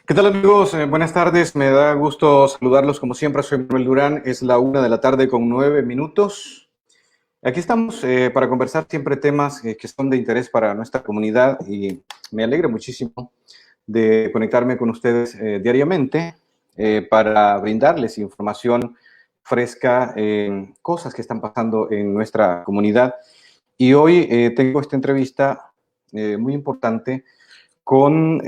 ¿Qué tal amigos? Buenas tardes, me da gusto saludarlos como siempre, soy Manuel Durán, es la 1 de la tarde con 9 minutos. Aquí estamos para conversar siempre temas que son de interés para nuestra comunidad y me alegra muchísimo de conectarme con ustedes diariamente para brindarles información fresca en cosas que están pasando en nuestra comunidad. Y hoy tengo esta entrevista muy importante con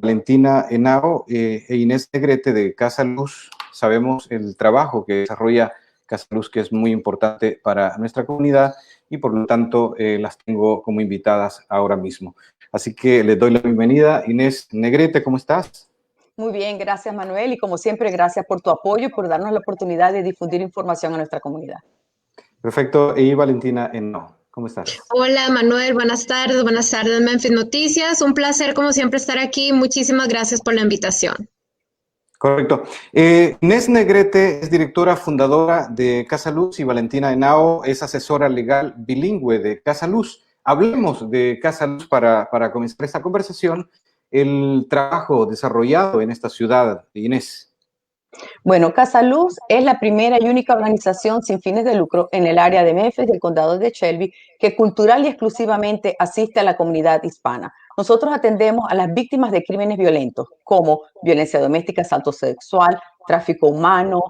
Valentina Henao e Inés Negrete de Casa Luz. Sabemos el trabajo que desarrolla Casa Luz, que es muy importante para nuestra comunidad y por lo tanto las tengo como invitadas ahora mismo. Así que les doy la bienvenida. Inés Negrete, ¿cómo estás? Muy bien, gracias Manuel y como siempre gracias por tu apoyo y por darnos la oportunidad de difundir información a nuestra comunidad. Perfecto. Y Valentina Henao, ¿cómo estás? Hola Manuel, buenas tardes Memphis Noticias. Un placer como siempre estar aquí. Muchísimas gracias por la invitación. Correcto. Inés Negrete es directora fundadora de Casa Luz y Valentina Henao es asesora legal bilingüe de Casa Luz. Hablemos de Casa Luz para comenzar esta conversación, el trabajo desarrollado en esta ciudad, Inés. Bueno, Casa Luz es la primera y única organización sin fines de lucro en el área de Memphis del condado de Shelby que cultural y exclusivamente asiste a la comunidad hispana. Nosotros atendemos a las víctimas de crímenes violentos como violencia doméstica, asalto sexual, tráfico humano,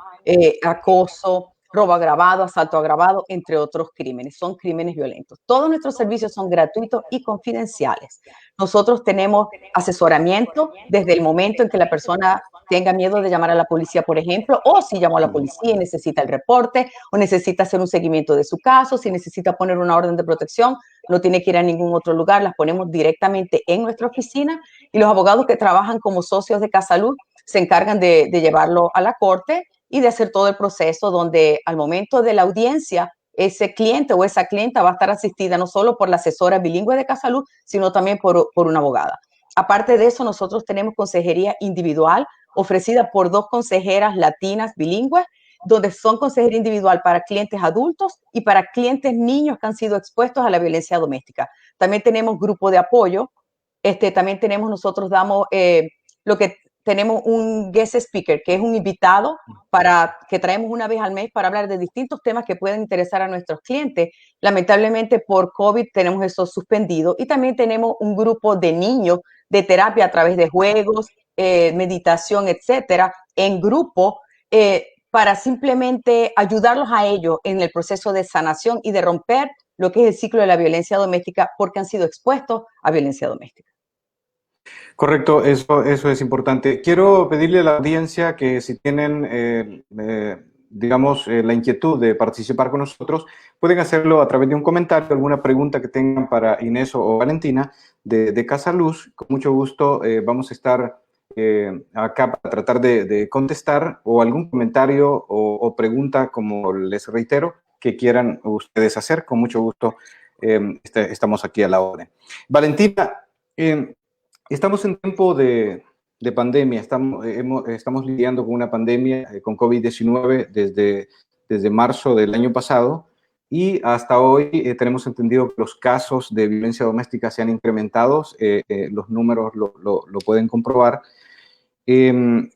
acoso, robo agravado, asalto agravado, entre otros crímenes. Son crímenes violentos. Todos nuestros servicios son gratuitos y confidenciales. Nosotros tenemos asesoramiento desde el momento en que la persona tenga miedo de llamar a la policía, por ejemplo, o si llamó a la policía y necesita el reporte, o necesita hacer un seguimiento de su caso, si necesita poner una orden de protección, no tiene que ir a ningún otro lugar, las ponemos directamente en nuestra oficina y los abogados que trabajan como socios de Casa Luz se encargan de llevarlo a la corte y de hacer todo el proceso donde al momento de la audiencia ese cliente o esa clienta va a estar asistida no solo por la asesora bilingüe de Casa Luz, sino también por una abogada. Aparte de eso, nosotros tenemos consejería individual ofrecida por dos consejeras latinas bilingües, donde son consejería individual para clientes adultos y para clientes niños que han sido expuestos a la violencia doméstica. También tenemos grupo de apoyo. También tenemos, nosotros damos lo que tenemos un guest speaker, que es un invitado para que traemos una vez al mes para hablar de distintos temas que pueden interesar a nuestros clientes. Lamentablemente por COVID tenemos eso suspendido y también tenemos un grupo de niños de terapia a través de juegos, meditación, etcétera, en grupo para simplemente ayudarlos a ellos en el proceso de sanación y de romper lo que es el ciclo de la violencia doméstica porque han sido expuestos a violencia doméstica. Correcto, eso es importante. Quiero pedirle a la audiencia que si tienen, digamos, la inquietud de participar con nosotros, pueden hacerlo a través de un comentario, alguna pregunta que tengan para Inés o Valentina de Casa Luz. Con mucho gusto vamos a estar acá para tratar de contestar o algún comentario o pregunta, como les reitero, que quieran ustedes hacer. Con mucho gusto estamos aquí a la orden. Valentina, estamos en tiempo de pandemia, estamos lidiando con una pandemia, con COVID-19 desde marzo del año pasado y hasta hoy tenemos entendido que los casos de violencia doméstica se han incrementado, los números lo pueden comprobar.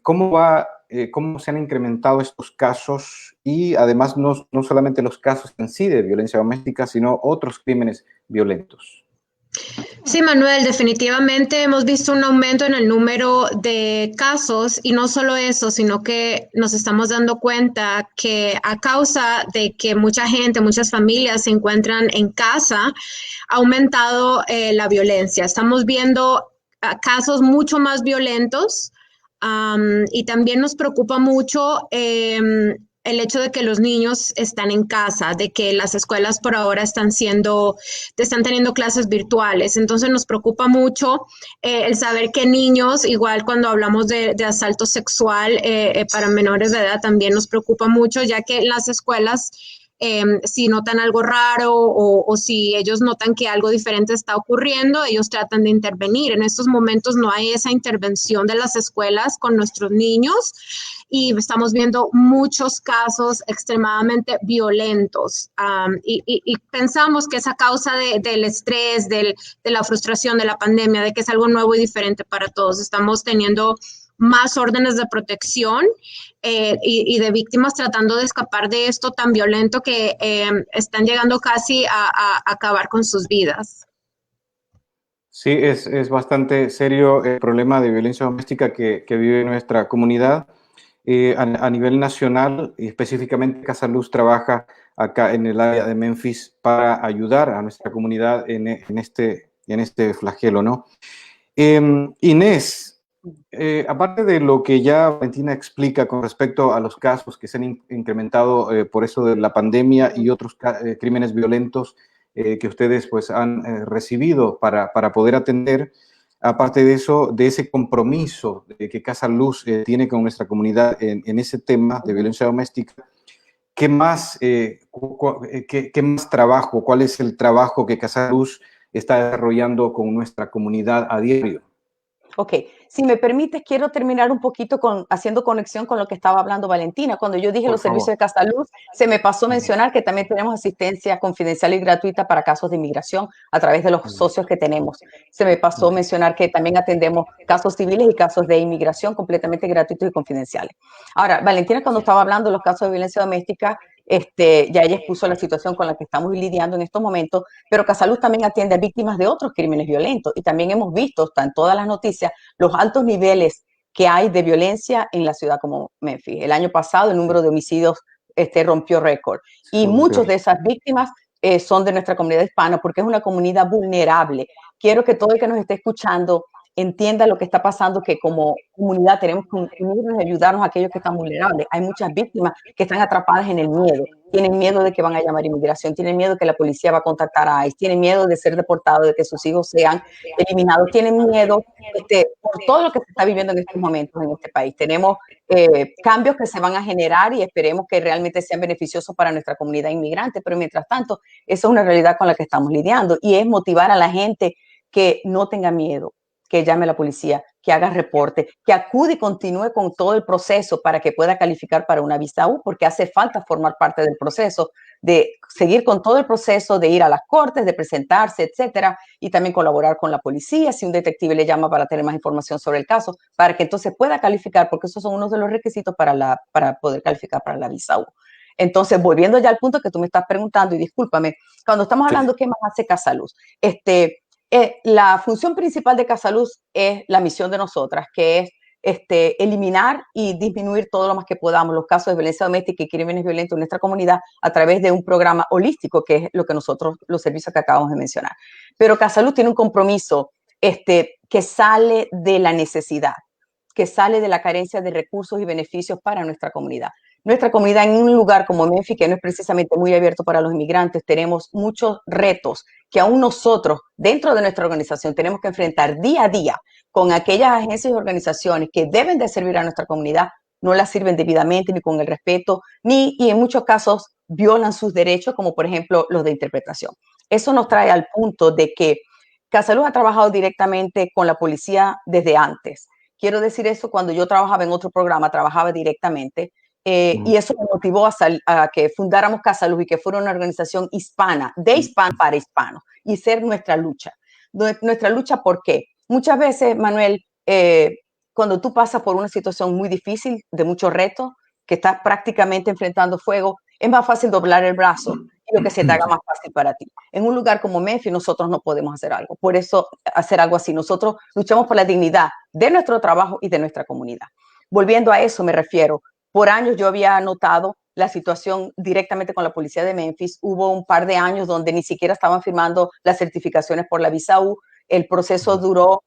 ¿Cómo se han incrementado estos casos? Y además no solamente los casos en sí de violencia doméstica, sino otros crímenes violentos. Sí, Manuel, definitivamente hemos visto un aumento en el número de casos y no solo eso, sino que nos estamos dando cuenta que a causa de que mucha gente, muchas familias se encuentran en casa, ha aumentado la violencia. Estamos viendo casos mucho más violentos. Y también nos preocupa mucho el hecho de que los niños están en casa, de que las escuelas por ahora están teniendo clases virtuales. Entonces nos preocupa mucho el saber que niños, igual cuando hablamos de asalto sexual para menores de edad, también nos preocupa mucho, ya que las escuelas si notan algo raro o si ellos notan que algo diferente está ocurriendo, ellos tratan de intervenir. En estos momentos no hay esa intervención de las escuelas con nuestros niños y estamos viendo muchos casos extremadamente violentos y pensamos que es a causa del estrés, de la frustración de la pandemia, de que es algo nuevo y diferente para todos. Estamos teniendo más órdenes de protección y de víctimas tratando de escapar de esto tan violento que están llegando casi a acabar con sus vidas. Sí, es bastante serio el problema de violencia doméstica que vive nuestra comunidad. A nivel nacional, y específicamente Casa Luz trabaja acá en el área de Memphis para ayudar a nuestra comunidad en este flagelo, ¿no? Inés, aparte de lo que ya Valentina explica con respecto a los casos que se han incrementado por eso de la pandemia y otros crímenes violentos que ustedes pues han recibido para poder atender, aparte de eso, de ese compromiso que Casa Luz tiene con nuestra comunidad en ese tema de violencia doméstica, ¿qué más, qué más trabajo, cuál es el trabajo que Casa Luz está desarrollando con nuestra comunidad a diario? Ok, si me permites, quiero terminar un poquito haciendo conexión con lo que estaba hablando Valentina. Cuando yo dije Por los servicios favor. de Casa Luz, se me pasó mencionar que también tenemos asistencia confidencial y gratuita para casos de inmigración a través de los socios que tenemos. Se me pasó mencionar que también atendemos casos civiles y casos de inmigración completamente gratuitos y confidenciales. Ahora, Valentina, cuando estaba hablando de los casos de violencia doméstica, ya ella expuso la situación con la que estamos lidiando en estos momentos, pero Casa Luz también atiende a víctimas de otros crímenes violentos y también hemos visto, está en todas las noticias, los altos niveles que hay de violencia en la ciudad como Memphis. El año pasado el número de homicidios rompió récord y muchas de esas víctimas son de nuestra comunidad hispana porque es una comunidad vulnerable. Quiero que todo el que nos esté escuchando entienda lo que está pasando, que como comunidad tenemos que unirnos y ayudarnos a aquellos que están vulnerables. Hay muchas víctimas que están atrapadas en el miedo. Tienen miedo de que van a llamar inmigración, tienen miedo de que la policía va a contactar a ICE, tienen miedo de ser deportados, de que sus hijos sean eliminados, tienen miedo por todo lo que se está viviendo en estos momentos en este país. Tenemos cambios que se van a generar y esperemos que realmente sean beneficiosos para nuestra comunidad inmigrante, pero mientras tanto, eso es una realidad con la que estamos lidiando y es motivar a la gente que no tenga miedo, que llame a la policía, que haga reporte, que acude y continúe con todo el proceso para que pueda calificar para una visa U, porque hace falta formar parte del proceso, de seguir con todo el proceso, de ir a las cortes, de presentarse, etcétera, y también colaborar con la policía si un detective le llama para tener más información sobre el caso, para que entonces pueda calificar, porque esos son unos de los requisitos para poder calificar para la visa U. Entonces, volviendo ya al punto que tú me estás preguntando, y discúlpame, cuando estamos hablando qué más hace Casa Luz, la función principal de Casa Luz es la misión de nosotras, que es eliminar y disminuir todo lo más que podamos los casos de violencia doméstica y crímenes violentos en nuestra comunidad a través de un programa holístico, que es lo que nosotros, los servicios que acabamos de mencionar. Pero Casa Luz tiene un compromiso que sale de la necesidad, que sale de la carencia de recursos y beneficios para nuestra comunidad. Nuestra comunidad en un lugar como Memphis, que no es precisamente muy abierto para los inmigrantes, tenemos muchos retos que aún nosotros, dentro de nuestra organización, tenemos que enfrentar día a día con aquellas agencias y organizaciones que deben de servir a nuestra comunidad, no las sirven debidamente ni con el respeto, y en muchos casos violan sus derechos, como por ejemplo los de interpretación. Eso nos trae al punto de que Casa Luz ha trabajado directamente con la policía desde antes. Quiero decir eso, cuando yo trabajaba en otro programa, trabajaba directamente. Y eso me motivó a que fundáramos Casa Luz y que fuera una organización hispana, de hispanos para hispanos, y ser nuestra lucha. Nuestra lucha, ¿por qué? Muchas veces, Manuel, cuando tú pasas por una situación muy difícil, de muchos retos, que estás prácticamente enfrentando fuego, es más fácil doblar el brazo y lo que se te haga más fácil para ti. En un lugar como Memphis, nosotros no podemos hacer algo. Por eso, hacer algo así. Nosotros luchamos por la dignidad de nuestro trabajo y de nuestra comunidad. Volviendo a eso, me refiero. Por años yo había notado la situación directamente con la policía de Memphis. Hubo un par de años donde ni siquiera estaban firmando las certificaciones por la visa U. El proceso duró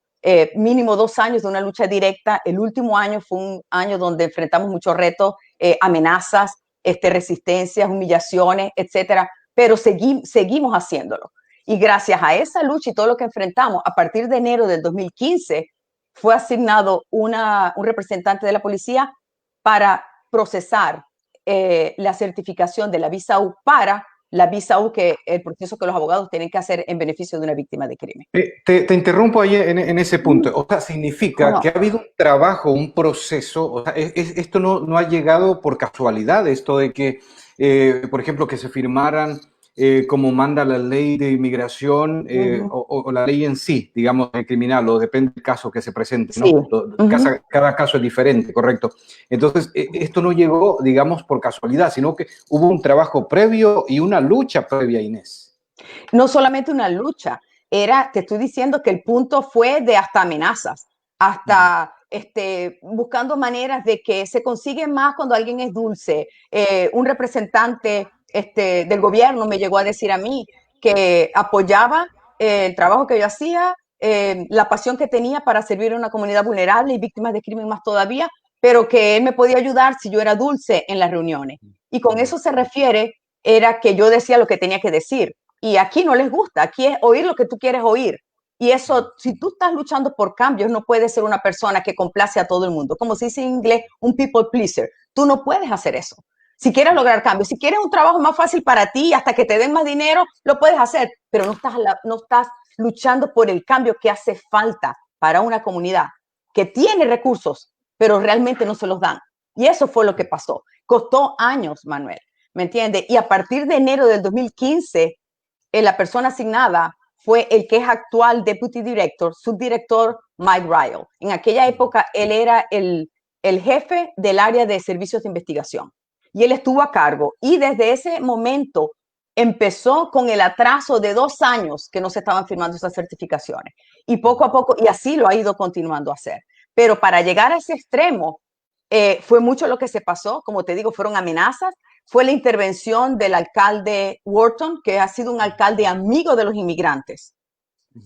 mínimo 2 años de una lucha directa. El último año fue un año donde enfrentamos muchos retos, amenazas, resistencias, humillaciones, etcétera. Pero seguimos haciéndolo. Y gracias a esa lucha y todo lo que enfrentamos, a partir de enero del 2015, fue asignado un representante de la policía para procesar la certificación de la visa U para la visa U, que el proceso que los abogados tienen que hacer en beneficio de una víctima de crimen. Te interrumpo ahí en ese punto. O sea, significa que ha habido un trabajo, un proceso. O sea, esto no ha llegado por casualidad, esto de que, por ejemplo, que se firmaran como manda la ley de inmigración o la ley en sí, digamos, criminal, o depende del caso que se presente, ¿no? Sí. Cada caso es diferente, correcto. Entonces, esto no llegó, digamos, por casualidad, sino que hubo un trabajo previo y una lucha previa, Inés. No solamente una lucha, te estoy diciendo que el punto fue de hasta amenazas, hasta buscando maneras de que se consigue más cuando alguien es dulce. Un representante del gobierno me llegó a decir a mí que apoyaba el trabajo que yo hacía, la pasión que tenía para servir a una comunidad vulnerable y víctimas de crimen más todavía, pero que él me podía ayudar si yo era dulce en las reuniones. Y con eso se refiere, era que yo decía lo que tenía que decir. Y aquí no les gusta, aquí es oír lo que tú quieres oír. Y eso, si tú estás luchando por cambios, no puedes ser una persona que complace a todo el mundo. Como se dice en inglés, un people pleaser. Tú no puedes hacer eso. Si quieres lograr cambios, si quieres un trabajo más fácil para ti, hasta que te den más dinero, lo puedes hacer, pero no estás luchando por el cambio que hace falta para una comunidad que tiene recursos, pero realmente no se los dan. Y eso fue lo que pasó. Costó años, Manuel, ¿me entiendes? Y a partir de enero del 2015, la persona asignada fue el que es actual Deputy Director, subdirector Mike Ryle. En aquella época, él era el jefe del área de servicios de investigación y él estuvo a cargo. Y desde ese momento empezó con el atraso de 2 años que no se estaban firmando esas certificaciones. Y poco a poco, y así lo ha ido continuando a hacer. Pero para llegar a ese extremo, fue mucho lo que se pasó. Como te digo, fueron amenazas. Fue la intervención del alcalde Wharton, que ha sido un alcalde amigo de los inmigrantes.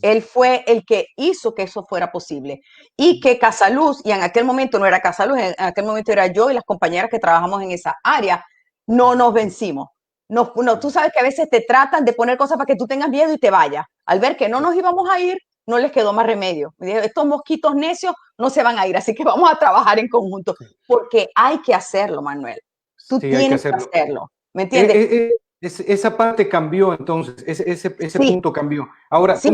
Él fue el que hizo que eso fuera posible. Y que Casaluz, y en aquel momento no era Casaluz, en aquel momento era yo y las compañeras que trabajamos en esa área, no nos vencimos. No, tú sabes que a veces te tratan de poner cosas para que tú tengas miedo y te vayas. Al ver que no nos íbamos a ir, no les quedó más remedio. Estos mosquitos necios no se van a ir, así que vamos a trabajar en conjunto, porque hay que hacerlo, Manuel. Tú Sí, tienes que hacerlo. ¿Me entiendes? Esa parte cambió entonces, ese Sí, punto cambió. Ahora, sí.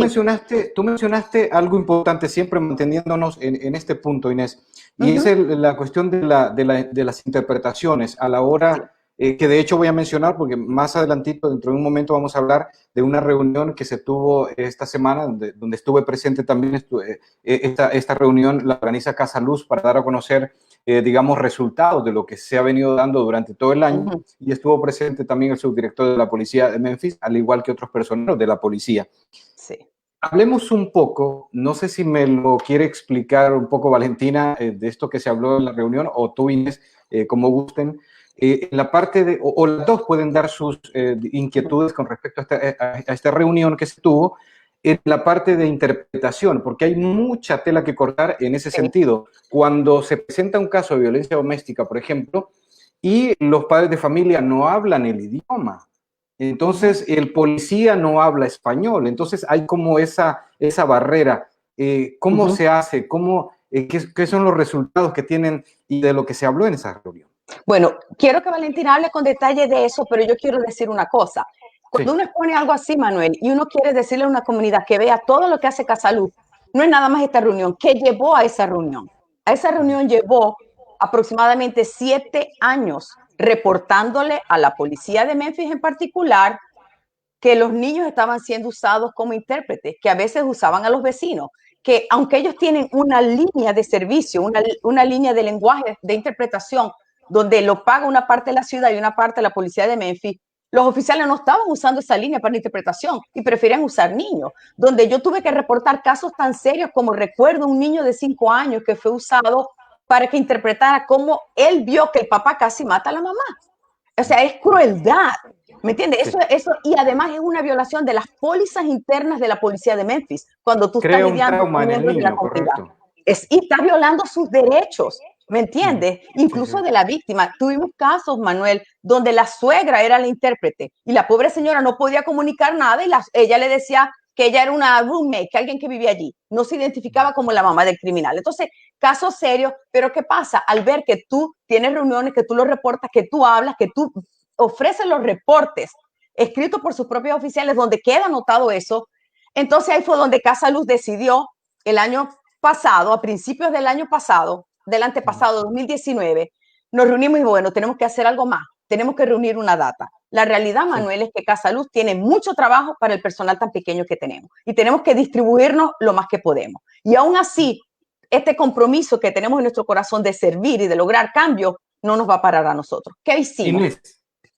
tú mencionaste algo importante, siempre manteniéndonos en este punto, Inés, y es la cuestión de las interpretaciones a la hora, que de hecho voy a mencionar porque más adelantito, dentro de un momento, vamos a hablar de una reunión que se tuvo esta semana, donde estuve presente también. Esta reunión la organiza Casaluz para dar a conocer digamos, resultados de lo que se ha venido dando durante todo el año, y estuvo presente también el subdirector de la policía de Memphis, al igual que otros personeros de la policía. Sí. Hablemos un poco, no sé si me lo quiere explicar un poco Valentina, de esto que se habló en la reunión, o tú, Inés, como gusten. La parte de, o las dos pueden dar sus inquietudes con respecto a esta reunión que se tuvo, en la parte de interpretación, porque hay mucha tela que cortar en ese sentido. Cuando se presenta un caso de violencia doméstica, por ejemplo, y los padres de familia no hablan el idioma, entonces el policía no habla español, entonces hay como esa barrera. ¿Cómo se hace? ¿Qué son los resultados que tienen y de lo que se habló en esa reunión? Bueno, quiero que Valentina hable con detalle de eso, pero yo quiero decir una cosa. Cuando uno expone algo así, Manuel, y uno quiere decirle a una comunidad que vea todo lo que hace Casaluz, no es nada más esta reunión. ¿Qué llevó a esa reunión? A esa reunión llevó aproximadamente 7 años reportándole a la policía de Memphis en particular que los niños estaban siendo usados como intérpretes, que a veces usaban a los vecinos, que aunque ellos tienen una línea de servicio, una línea de lenguaje de interpretación, donde lo paga una parte de la ciudad y una parte de la policía de Memphis, los oficiales no estaban usando esa línea para la interpretación y preferían usar niños, donde yo tuve que reportar casos tan serios como recuerdo un niño de 5 años que fue usado para que interpretara cómo él vio que el papá casi mata a la mamá. O sea, es crueldad. ¿Me entiendes? Sí. Eso, y además es una violación de las pólizas internas de la policía de Memphis, cuando tú Crea estás un lidiando trauma con en el miembros de la niño, comunidad. correcto. Y está violando sus derechos, ¿me entiendes? Incluso de la víctima. Tuvimos casos, Manuel, donde la suegra era la intérprete y la pobre señora no podía comunicar nada y ella le decía que ella era una roommate, que alguien que vivía allí. No se identificaba como la mamá del criminal. Entonces, casos serios, pero ¿qué pasa? Al ver que tú tienes reuniones, que tú lo reportas, que tú hablas, que tú ofreces los reportes escritos por sus propios oficiales donde queda anotado eso, entonces ahí fue donde Casaluz decidió el año pasado, a principios del año pasado, del antepasado, 2019, nos reunimos y bueno, tenemos que hacer algo más. tenemos que reunir una data. La realidad, Manuel, es que Casaluz tiene mucho trabajo para el personal tan pequeño que tenemos y tenemos que distribuirnos lo más que podemos. Y aún así, este compromiso que tenemos en nuestro corazón de servir y de lograr cambios no nos va a parar a nosotros. ¿Qué hicimos?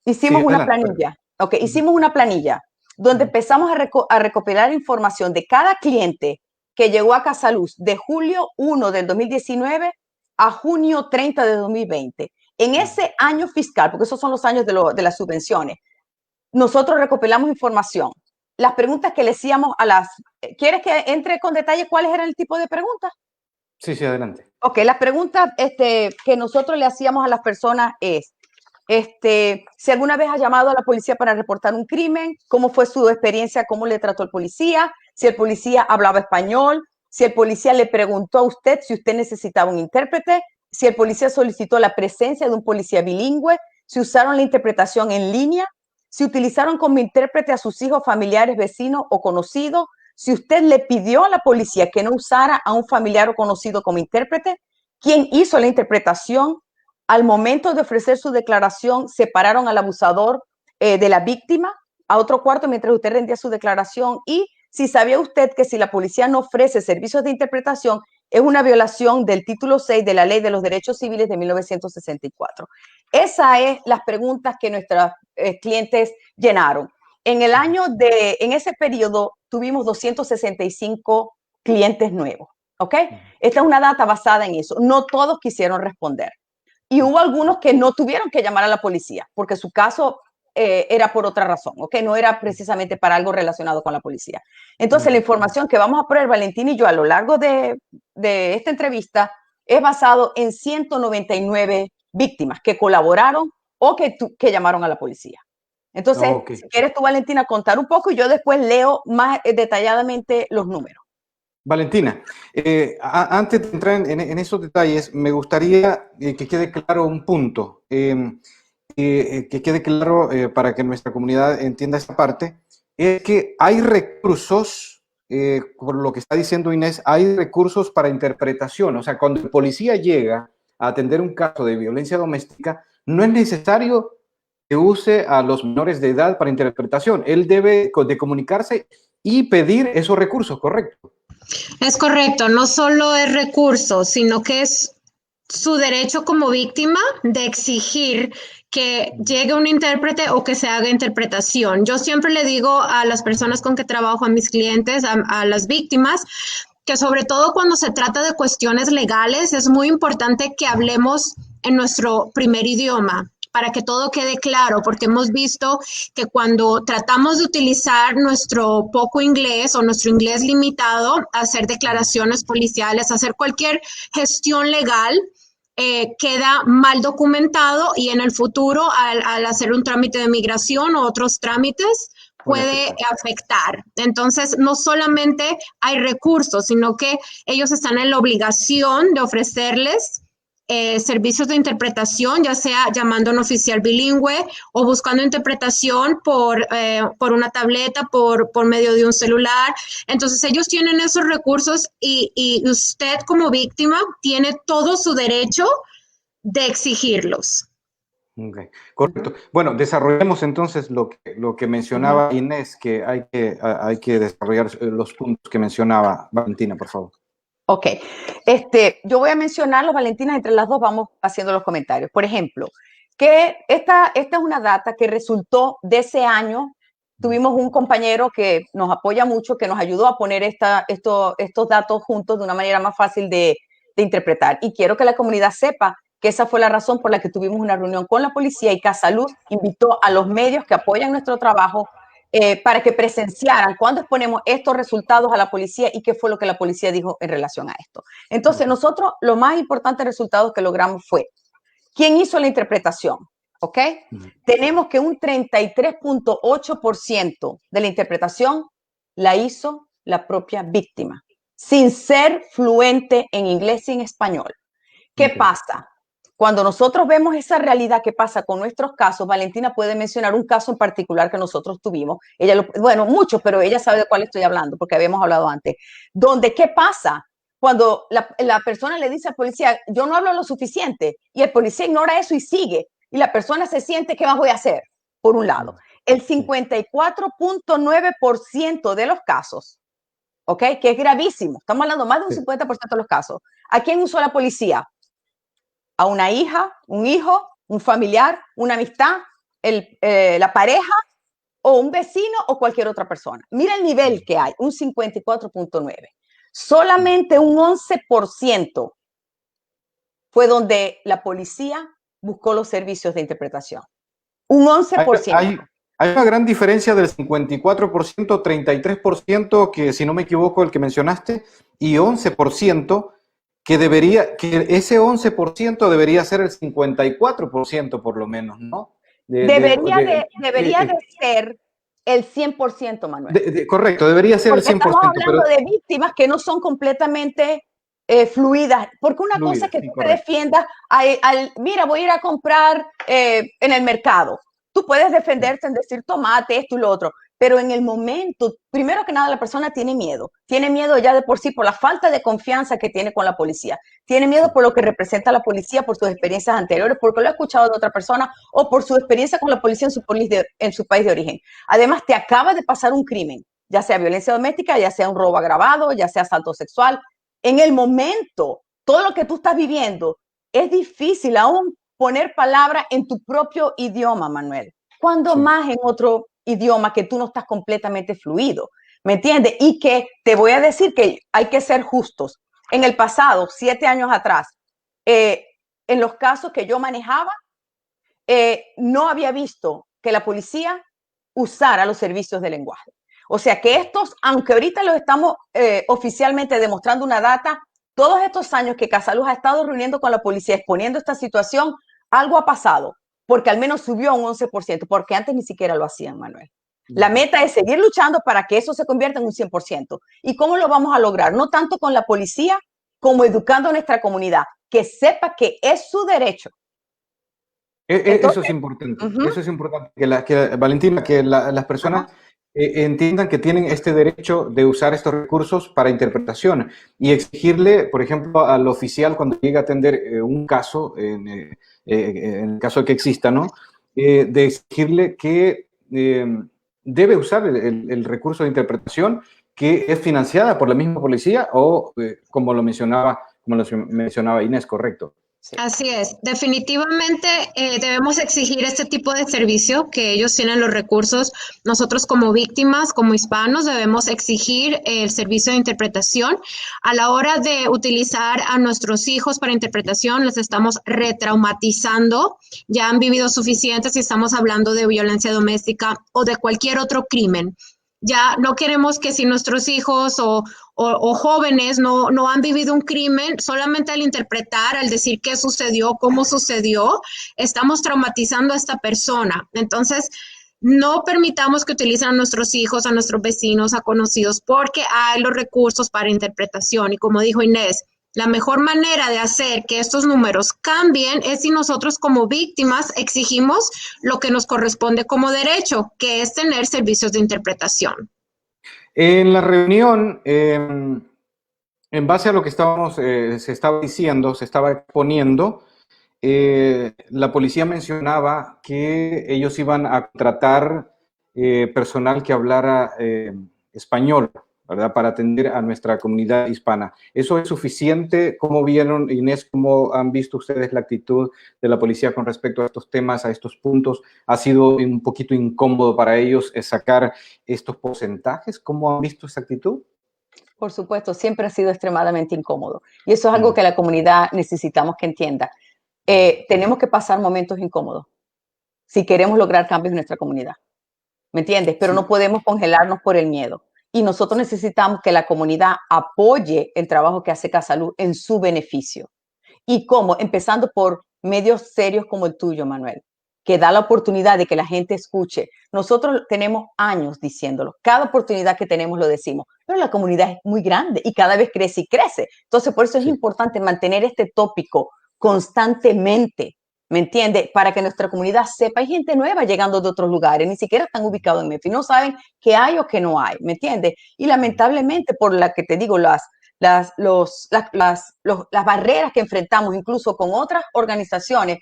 Hicimos una planilla. Ok, hicimos una planilla donde empezamos a recopilar información de cada cliente que llegó a Casaluz de julio 1 del 2019 a junio 30 de 2020. En ese año fiscal, porque esos son los años de las subvenciones, nosotros recopilamos información. Las preguntas que le hacíamos a las... ¿Quieres que entre con detalle cuáles eran el tipo de preguntas? Sí, sí, adelante. Ok, las preguntas que nosotros le hacíamos a las personas es, si alguna vez ha llamado a la policía para reportar un crimen, cómo fue su experiencia, cómo le trató el policía, si el policía hablaba español, si el policía le preguntó a usted si usted necesitaba un intérprete, si el policía solicitó la presencia de un policía bilingüe, si usaron la interpretación en línea, si utilizaron como intérprete a sus hijos, familiares, vecinos o conocidos, si usted le pidió a la policía que no usara a un familiar o conocido como intérprete, quién hizo la interpretación. Al momento de ofrecer su declaración, separaron al abusador de la víctima a otro cuarto mientras usted rendía su declaración, y si sabía usted que si la policía no ofrece servicios de interpretación es una violación del título 6 de la Ley de los Derechos Civiles de 1964. Esas son las preguntas que nuestros clientes llenaron. En ese periodo tuvimos 265 clientes nuevos, ¿ok? Esta es una data basada en eso. No todos quisieron responder. Y hubo algunos que no tuvieron que llamar a la policía porque su caso era por otra razón, ¿ok? No era precisamente para algo relacionado con la policía. Entonces, la información que vamos a poner Valentín y yo a lo largo de esta entrevista es basado en 199 víctimas que colaboraron o que llamaron a la policía. Entonces, si quieres tú, Valentina, contar un poco y yo después leo más detalladamente los números. Valentina, antes de entrar en esos detalles, me gustaría que quede claro un punto, que quede claro para que nuestra comunidad entienda esta parte, es que hay recursos, por lo que está diciendo Inés, hay recursos para interpretación. O sea, cuando el policía llega a atender un caso de violencia doméstica, no es necesario que use a los menores de edad para interpretación. Él debe de comunicarse y pedir esos recursos, ¿correcto? Es correcto, no solo es recurso, sino que es su derecho como víctima de exigir que llegue un intérprete o que se haga interpretación. Yo siempre le digo a las personas con que trabajo, a mis clientes, a las víctimas, que sobre todo cuando se trata de cuestiones legales, es muy importante que hablemos en nuestro primer idioma, para que todo quede claro, porque hemos visto que cuando tratamos de utilizar nuestro poco inglés o nuestro inglés limitado a hacer declaraciones policiales, a hacer cualquier gestión legal, queda mal documentado y en el futuro al hacer un trámite de migración o otros trámites puede afectar. Entonces, no solamente hay recursos, sino que ellos están en la obligación de ofrecerles servicios de interpretación, ya sea llamando a un oficial bilingüe o buscando interpretación por una tableta, por medio de un celular. Entonces ellos tienen esos recursos y usted como víctima tiene todo su derecho de exigirlos. Okay. Correcto. Bueno, desarrollemos entonces lo que mencionaba Inés, que hay que desarrollar los puntos que mencionaba Valentina, por favor. Ok, yo voy a mencionarlos, Valentina, entre las dos vamos haciendo los comentarios. Por ejemplo, que esta es una data que resultó de ese año. Tuvimos un compañero que nos apoya mucho, que nos ayudó a poner estos datos juntos de una manera más fácil de interpretar. Y quiero que la comunidad sepa que esa fue la razón por la que tuvimos una reunión con la policía y Casaluz invitó a los medios que apoyan nuestro trabajo para que presenciaran cuando exponemos estos resultados a la policía y qué fue lo que la policía dijo en relación a esto. Entonces, nosotros, lo más importante resultados que logramos fue, ¿quién hizo la interpretación? ¿Ok? Tenemos que un 33.8% de la interpretación la hizo la propia víctima, sin ser fluente en inglés y en español. ¿Qué pasa? Cuando nosotros vemos esa realidad que pasa con nuestros casos, Valentina puede mencionar un caso en particular que nosotros tuvimos. Bueno, muchos, pero ella sabe de cuál estoy hablando porque habíamos hablado antes. Donde, ¿qué pasa? Cuando la persona le dice al policía, yo no hablo lo suficiente, y el policía ignora eso y sigue. y la persona se siente, ¿qué más voy a hacer? Por un lado. El 54.9% de los casos, ¿ok? Que es gravísimo. Estamos hablando más de un 50% de los casos. ¿A quién usó la policía? A una hija, un hijo, un familiar, una amistad, la pareja, o un vecino o cualquier otra persona. Mira el nivel que hay, un 54.9. Solamente un 11% fue donde la policía buscó los servicios de interpretación. Un 11%. Hay una gran diferencia del 54%, 33%, que si no me equivoco, el que mencionaste, y 11%, que ese 11% debería ser el 54% por lo menos, ¿no? Debería de ser el 100%, Manuel. Correcto, debería ser porque el 100%. Estamos hablando de víctimas que no son completamente fluidas. Porque una cosa es que tú te defiendas, mira, voy a ir a comprar en el mercado. Tú puedes defenderte en decir tomate, esto y lo otro. Pero en el momento, primero que nada, la persona tiene miedo. Tiene miedo ya de por sí por la falta de confianza que tiene con la policía. Tiene miedo por lo que representa la policía, por sus experiencias anteriores, porque lo ha escuchado de otra persona o por su experiencia con la policía en su país de origen. Además, te acaba de pasar un crimen, ya sea violencia doméstica, ya sea un robo agravado, ya sea asalto sexual. En el momento, todo lo que tú estás viviendo, es difícil aún poner palabra en tu propio idioma, Manuel. Cuando más en otro idioma que tú no estás completamente fluido, ¿me entiendes? Y que te voy a decir que hay que ser justos. En el pasado, 7 años atrás, en los casos que yo manejaba, no había visto que la policía usara los servicios de lenguaje. O sea que estos, aunque ahorita los estamos oficialmente demostrando una data, todos estos años que Casaluz ha estado reuniendo con la policía, exponiendo esta situación, algo ha pasado, porque al menos subió a un 11%, porque antes ni siquiera lo hacían, Manuel. La meta es seguir luchando para que eso se convierta en un 100%. ¿Y cómo lo vamos a lograr? No tanto con la policía, como educando a nuestra comunidad, que sepa que es su derecho. Entonces, eso es importante. Eso es importante. Valentina, que las personas entiendan que tienen este derecho de usar estos recursos para interpretación y exigirle, por ejemplo, al oficial cuando llega a atender un caso, en el caso de que exista, ¿no? De exigirle que debe usar el recurso de interpretación que es financiada por la misma policía o, como lo mencionaba Inés, correcto. Sí. Así es, definitivamente debemos exigir este tipo de servicio, que ellos tienen los recursos. Nosotros como víctimas, como hispanos, debemos exigir el servicio de interpretación. A la hora de utilizar a nuestros hijos para interpretación, les estamos retraumatizando. Ya han vivido suficientes si estamos hablando de violencia doméstica o de cualquier otro crimen. Ya no queremos que si nuestros hijos o jóvenes no han vivido un crimen, solamente al interpretar, al decir qué sucedió, cómo sucedió, estamos traumatizando a esta persona. Entonces, no permitamos que utilicen a nuestros hijos, a nuestros vecinos, a conocidos, porque hay los recursos para interpretación. Y como dijo Inés, la mejor manera de hacer que estos números cambien es si nosotros como víctimas exigimos lo que nos corresponde como derecho, que es tener servicios de interpretación. En la reunión, en base a lo que se estaba diciendo, se estaba exponiendo, la policía mencionaba que ellos iban a contratar personal que hablara español, ¿verdad? Para atender a nuestra comunidad hispana. ¿Eso es suficiente? ¿Cómo vieron, Inés, cómo han visto ustedes la actitud de la policía con respecto a estos temas, a estos puntos? ¿Ha sido un poquito incómodo para ellos sacar estos porcentajes? ¿Cómo han visto esa actitud? Por supuesto, siempre ha sido extremadamente incómodo. Y eso es algo que la comunidad necesitamos que entienda. Tenemos que pasar momentos incómodos si queremos lograr cambios en nuestra comunidad. ¿Me entiendes? Pero no podemos congelarnos por el miedo. Y nosotros necesitamos que la comunidad apoye el trabajo que hace Casaluz en su beneficio. ¿Y cómo? Empezando por medios serios como el tuyo, Manuel, que da la oportunidad de que la gente escuche. Nosotros tenemos años diciéndolo. Cada oportunidad que tenemos lo decimos. Pero la comunidad es muy grande y cada vez crece y crece. Entonces, por eso es importante mantener este tópico constantemente. ¿Me entiende? Para que nuestra comunidad sepa, hay gente nueva llegando de otros lugares, ni siquiera están ubicados en Memphis, no saben qué hay o qué no hay, ¿me entiende? Y lamentablemente, por la que te digo, las barreras que enfrentamos incluso con otras organizaciones,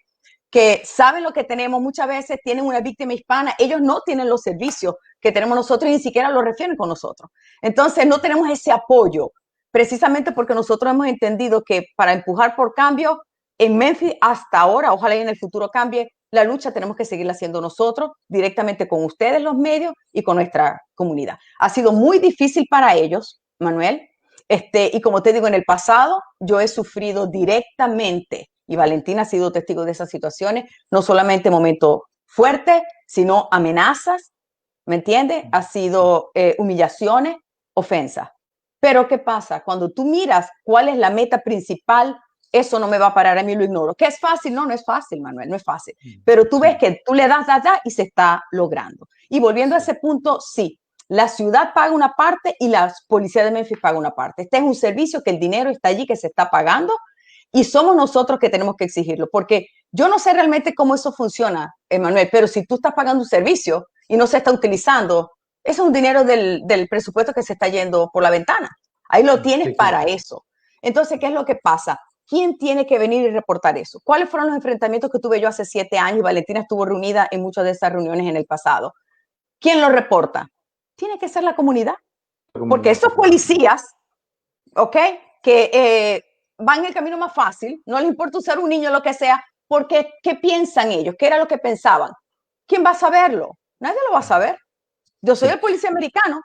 que saben lo que tenemos, muchas veces tienen una víctima hispana, ellos no tienen los servicios que tenemos nosotros y ni siquiera los refieren con nosotros. Entonces no tenemos ese apoyo, precisamente porque nosotros hemos entendido que para empujar por cambio, en Memphis hasta ahora, ojalá y en el futuro cambie, la lucha tenemos que seguirla haciendo nosotros, directamente con ustedes, los medios, y con nuestra comunidad. Ha sido muy difícil para ellos, Manuel, y como te digo, en el pasado yo he sufrido directamente, y Valentina ha sido testigo de esas situaciones, no solamente momentos fuertes, sino amenazas, ¿me entiendes? Ha sido humillaciones, ofensas. Pero ¿qué pasa? Cuando tú miras cuál es la meta principal, eso no me va a parar, a mí lo ignoro. ¿Que es fácil? No, no es fácil, Manuel, no es fácil. Pero tú ves que tú le das, y se está logrando. Y volviendo a ese punto, sí, la ciudad paga una parte y la policía de Memphis paga una parte. Este es un servicio que el dinero está allí, que se está pagando, y somos nosotros que tenemos que exigirlo, porque yo no sé realmente cómo eso funciona, Emanuel, pero si tú estás pagando un servicio y no se está utilizando, eso es un dinero del presupuesto que se está yendo por la ventana. Ahí lo tienes para eso. Entonces, ¿qué es lo que pasa? ¿Quién tiene que venir y reportar eso? ¿Cuáles fueron los enfrentamientos que tuve yo hace 7 años? Y Valentina estuvo reunida en muchas de esas reuniones en el pasado. ¿Quién lo reporta? Tiene que ser la comunidad. Porque esos policías, ¿ok? Que van en el camino más fácil, no les importa usar un niño o lo que sea, porque ¿qué piensan ellos? ¿Qué era lo que pensaban? ¿Quién va a saberlo? Nadie lo va a saber. Yo soy el policía americano.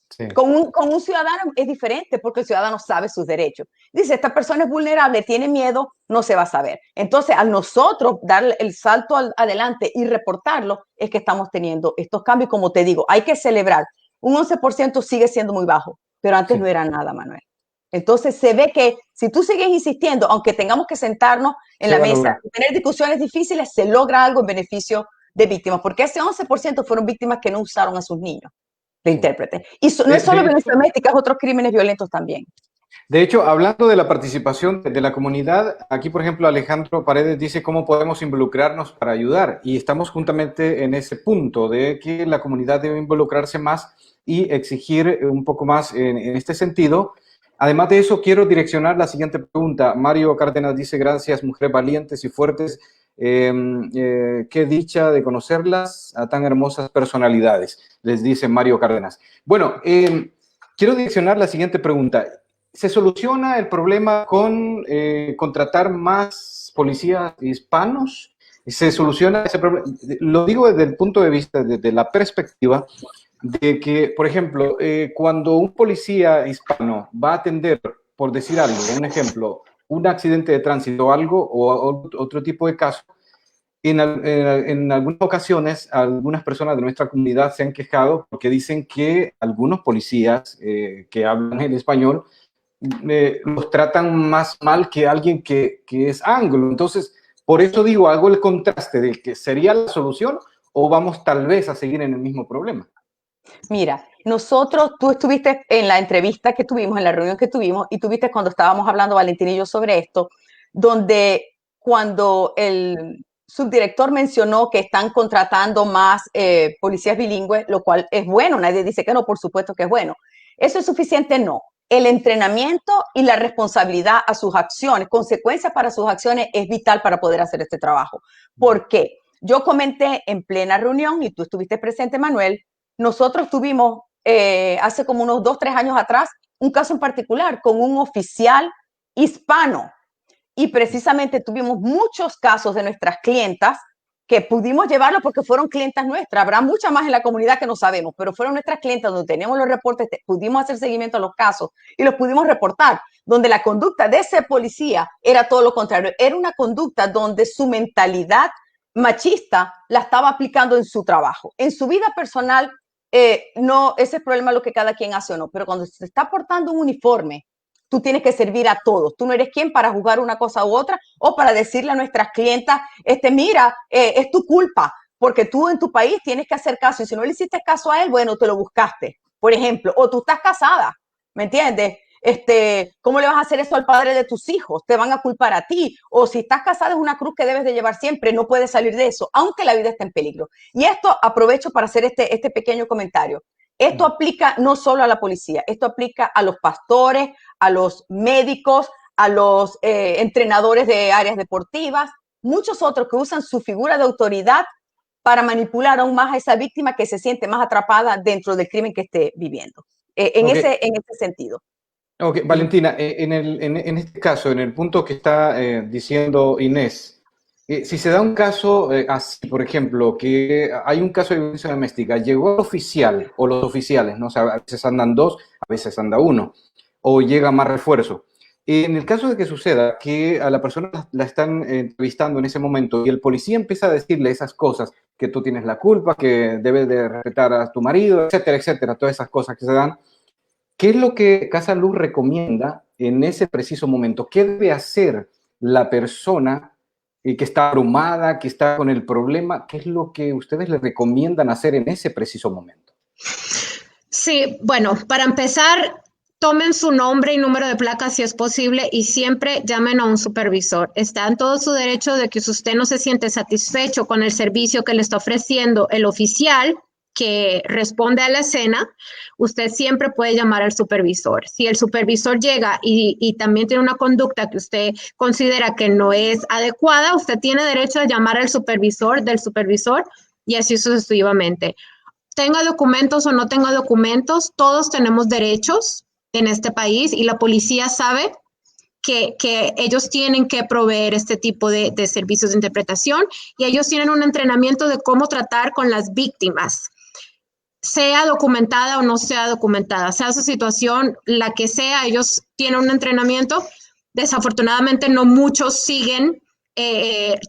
Sí. Con un ciudadano es diferente porque el ciudadano sabe sus derechos. Dice, esta persona es vulnerable, tiene miedo, no se va a saber. Entonces, al nosotros dar el salto adelante y reportarlo, es que estamos teniendo estos cambios. Como te digo, hay que celebrar. Un 11% sigue siendo muy bajo, pero antes no era nada, Manuel. Entonces, se ve que si tú sigues insistiendo, aunque tengamos que sentarnos en la mesa y tener discusiones difíciles, se logra algo en beneficio de víctimas, porque ese 11% fueron víctimas que no usaron a sus niños de intérprete. Y no es solo violencia doméstica, es otros crímenes violentos también. De hecho, hablando de la participación de la comunidad, aquí, por ejemplo, Alejandro Paredes dice cómo podemos involucrarnos para ayudar. Y estamos juntamente en ese punto de que la comunidad debe involucrarse más y exigir un poco más en este sentido. Además de eso, quiero direccionar la siguiente pregunta. Mario Cárdenas dice, gracias, mujeres valientes y fuertes. Qué dicha de conocerlas a tan hermosas personalidades, les dice Mario Cárdenas. Bueno, quiero direccionar la siguiente pregunta. ¿Se soluciona el problema con contratar más policías hispanos? ¿Se soluciona ese problema? Lo digo desde el punto de vista, desde la perspectiva de que, por ejemplo, cuando un policía hispano va a atender, por decir algo, un ejemplo, un accidente de tránsito o algo, o otro tipo de caso, en algunas ocasiones algunas personas de nuestra comunidad se han quejado porque dicen que algunos policías que hablan el español los tratan más mal que alguien que es anglo. Entonces, por eso digo, hago el contraste de que sería la solución o vamos tal vez a seguir en el mismo problema. Mira, nosotros, tú estuviste en la entrevista que tuvimos, en la reunión que tuvimos, y tuviste cuando estábamos hablando, Valentín y yo, sobre esto, donde cuando el subdirector mencionó que están contratando más policías bilingües, lo cual es bueno, nadie dice que no, por supuesto que es bueno. ¿Eso es suficiente? No. El entrenamiento y la responsabilidad a sus acciones, consecuencias para sus acciones, es vital para poder hacer este trabajo. ¿Por qué? Yo comenté en plena reunión, y tú estuviste presente, Manuel, nosotros tuvimos hace como unos 2 o 3 años atrás un caso en particular con un oficial hispano y precisamente tuvimos muchos casos de nuestras clientas que pudimos llevarlo porque fueron clientas nuestras. Habrá muchas más en la comunidad que no sabemos, pero fueron nuestras clientas donde teníamos los reportes, pudimos hacer seguimiento a los casos y los pudimos reportar, donde la conducta de ese policía era todo lo contrario. Era una conducta donde su mentalidad machista la estaba aplicando en su trabajo. En su vida personal, no, ese es problema lo que cada quien hace o no, pero cuando se está portando un uniforme, tú tienes que servir a todos. Tú no eres quien para juzgar una cosa u otra o para decirle a nuestras clientas, mira, es tu culpa, porque tú en tu país tienes que hacer caso y si no le hiciste caso a él, bueno, te lo buscaste, por ejemplo, o tú estás casada, ¿me entiendes? ¿Cómo le vas a hacer eso al padre de tus hijos? Te van a culpar a ti. O si estás casada es una cruz que debes de llevar siempre, no puedes salir de eso, aunque la vida esté en peligro. Y esto aprovecho para hacer este pequeño comentario. Esto aplica no solo a la policía, esto aplica a los pastores, a los médicos, a los entrenadores de áreas deportivas. muchos otros que usan su figura de autoridad para manipular aún más a esa víctima que se siente más atrapada dentro del crimen que esté viviendo. En Ok. ese sentido. Ok, Valentina, en este caso, en el punto que está diciendo Inés, si se da un caso así, por ejemplo, que hay un caso de violencia doméstica, llegó el oficial o los oficiales, ¿no? O sea, a veces andan dos, a veces anda uno, o llega más refuerzo. En el caso de que suceda que a la persona la están entrevistando en ese momento y el policía empieza a decirle esas cosas, que tú tienes la culpa, que debes de respetar a tu marido, etcétera, etcétera, todas esas cosas que se dan. ¿Qué es lo que Casa Luz recomienda en ese preciso momento? ¿Qué debe hacer la persona que está abrumada, que está con el problema? ¿Qué es lo que ustedes le recomiendan hacer en ese preciso momento? Sí, bueno, para empezar, tomen su nombre y número de placa si es posible y siempre llamen a un supervisor. Está en todo su derecho de que si usted no se siente satisfecho con el servicio que le está ofreciendo el oficial que responde a la escena, usted siempre puede llamar al supervisor. Si el supervisor llega y también tiene una conducta que usted considera que no es adecuada, usted tiene derecho a llamar al supervisor del supervisor y así sucesivamente. Tenga documentos o no tenga documentos, todos tenemos derechos en este país y la policía sabe que ellos tienen que proveer este tipo de servicios de interpretación y ellos tienen un entrenamiento de cómo tratar con las víctimas, sea documentada o no sea documentada, sea su situación, la que sea, ellos tienen un entrenamiento. Desafortunadamente no muchos siguen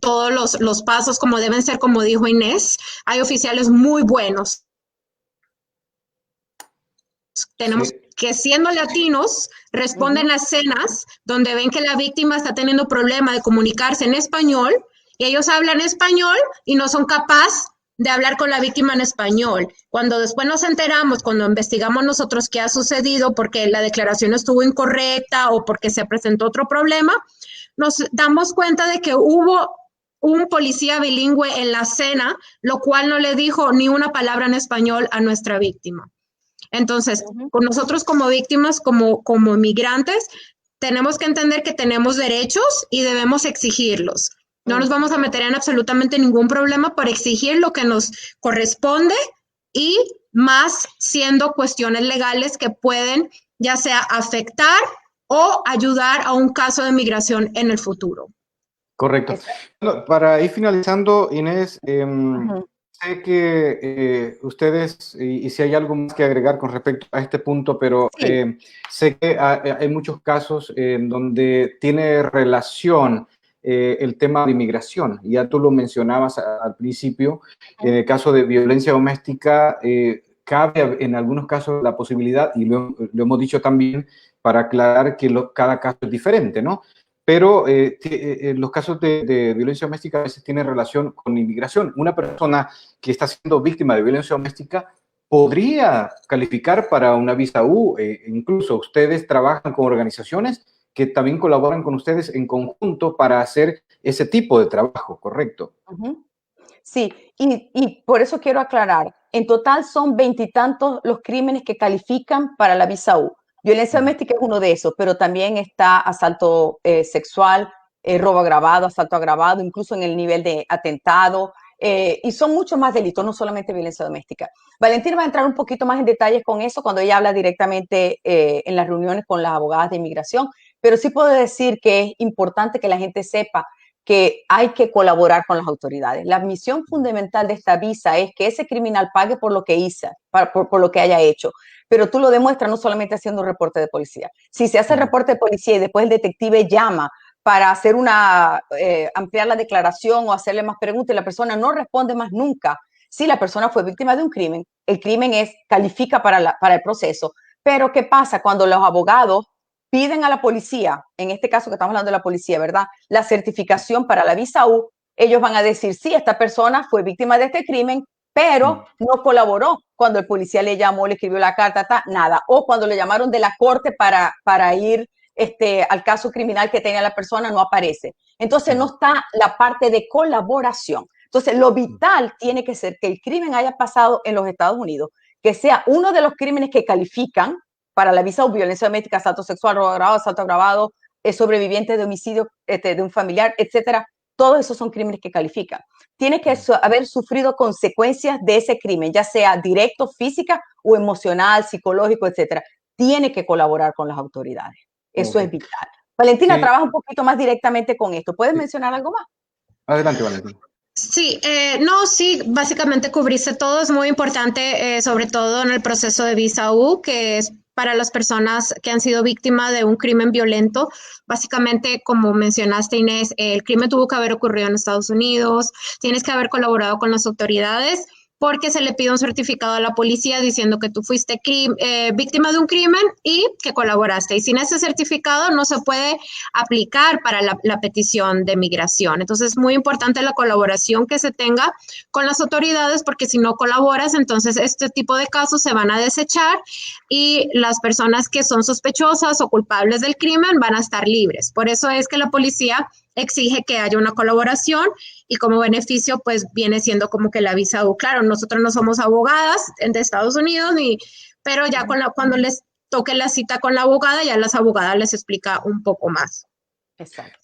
todos los pasos como deben ser, como dijo Inés. Hay oficiales muy buenos. Tenemos Sí. que siendo latinos responden a escenas donde ven que la víctima está teniendo problema de comunicarse en español y ellos hablan español y no son capaces de hablar con la víctima en español. Cuando después nos enteramos, cuando investigamos nosotros qué ha sucedido porque la declaración estuvo incorrecta o porque se presentó otro problema, nos damos cuenta de que hubo un policía bilingüe en la escena, lo cual no le dijo ni una palabra en español a nuestra víctima. Entonces, con nosotros como víctimas, como migrantes, tenemos que entender que tenemos derechos y debemos exigirlos. No nos vamos a meter en absolutamente ningún problema por exigir lo que nos corresponde y más siendo cuestiones legales que pueden ya sea afectar o ayudar a un caso de migración en el futuro. Correcto. Bueno, para ir finalizando, Inés, sé que ustedes, y si hay algo más que agregar con respecto a este punto, pero Sí. sé que hay muchos casos en donde tiene relación el tema de inmigración. Ya tú lo mencionabas al principio, en el caso de violencia doméstica, cabe en algunos casos la posibilidad, y lo hemos dicho también, para aclarar que cada caso es diferente, ¿no? Pero los casos de violencia doméstica a veces tienen relación con inmigración. Una persona que está siendo víctima de violencia doméstica podría calificar para una visa U. Incluso ustedes trabajan con organizaciones que también colaboran con ustedes en conjunto para hacer ese tipo de trabajo, ¿correcto? Sí, y por eso quiero aclarar, en total son 20 y tantos los crímenes que califican para la visa U. Violencia doméstica es uno de esos, pero también está asalto sexual, robo agravado, asalto agravado, incluso en el nivel de atentado, y son muchos más delitos, no solamente violencia doméstica. Valentina va a entrar un poquito más en detalles con eso cuando ella habla directamente en las reuniones con las abogadas de inmigración, pero sí puedo decir que es importante que la gente sepa que hay que colaborar con las autoridades. La misión fundamental de esta visa es que ese criminal pague por lo que hizo, por lo que haya hecho, pero tú lo demuestras no solamente haciendo un reporte de policía. Si se hace el reporte de policía y después el detective llama para hacer ampliar la declaración o hacerle más preguntas y la persona no responde más nunca, si la persona fue víctima de un crimen, el crimen califica para el proceso. Pero ¿qué pasa cuando los abogados piden a la policía, en este caso que estamos hablando de la policía, ¿verdad? La certificación para la visa U, ellos van a decir, sí, esta persona fue víctima de este crimen, pero no colaboró cuando el policía le llamó, le escribió la carta, nada. O cuando le llamaron de la corte para ir al caso criminal que tenía la persona, no aparece. Entonces no está la parte de colaboración. Entonces lo vital tiene que ser que el crimen haya pasado en los Estados Unidos, que sea uno de los crímenes que califican para la visa o violencia doméstica, asalto sexual, robo agravado, asalto agravado, sobreviviente de homicidio de un familiar, etcétera. todos esos son crímenes que califican. Tiene que haber sufrido consecuencias de ese crimen, ya sea directo, física o emocional, psicológico, etcétera. Tiene que colaborar con las autoridades. Eso es vital. Valentina trabaja un poquito más directamente con esto. ¿Puedes mencionar algo más? Adelante, Valentina. Sí, no, sí, básicamente cubriste todo, es muy importante, sobre todo en el proceso de visa U, que es para las personas que han sido víctimas de un crimen violento. Básicamente, como mencionaste, Inés, el crimen tuvo que haber ocurrido en Estados Unidos, tienes que haber colaborado con las autoridades, porque se le pide un certificado a la policía diciendo que tú fuiste víctima de un crimen y que colaboraste. Y sin ese certificado no se puede aplicar para la petición de migración. Entonces es muy importante la colaboración que se tenga con las autoridades, porque si no colaboras, entonces este tipo de casos se van a desechar y las personas que son sospechosas o culpables del crimen van a estar libres. Por eso es que la policía exige que haya una colaboración y como beneficio pues viene siendo como que la visa U. Claro, nosotros no somos abogadas de Estados Unidos, pero ya cuando les toque la cita con la abogada, ya las abogadas les explica un poco más. Exacto.